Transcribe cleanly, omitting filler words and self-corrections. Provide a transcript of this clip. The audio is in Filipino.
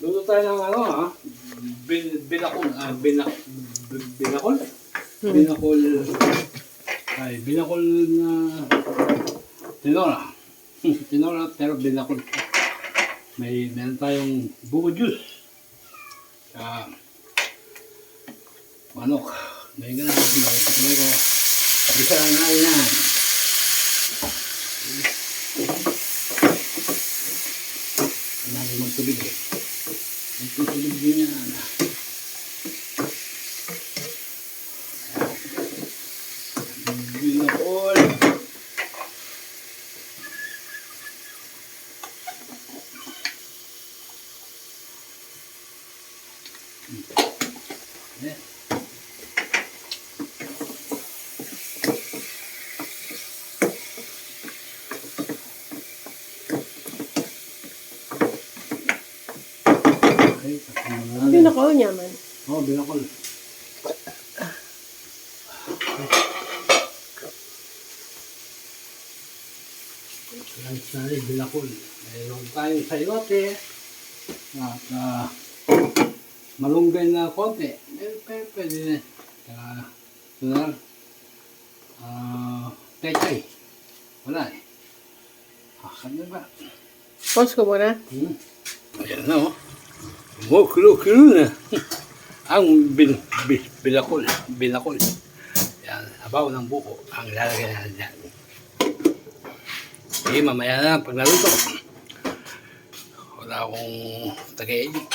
Luto tayo ng ano ha? Binakol. Binakol? Binakol. Ay, binakol na tinola. Tinola pero binakol. Meron tayong buko juice. Manok. Ngayon ka na natin. Patuloy ko. Bisa lang natin yan. Kailangan magtubig eh. Magtutubig din yan. Binakol. Yeah. Binakol niya man. Oo, binakol. Lansa rin, binakol. Mayroon tayong sayote. At malunggay na konti. Pwede na. Saka, pechay. Wala eh. Ano ba? Pause ko muna. Ayan na oh. Kilo na. Ang binakol. Binakol. Yan, sabaw ng buko. Ang lalagay natin dyan. Okay, mamaya na pag naluto. Wala akong tagay-edit.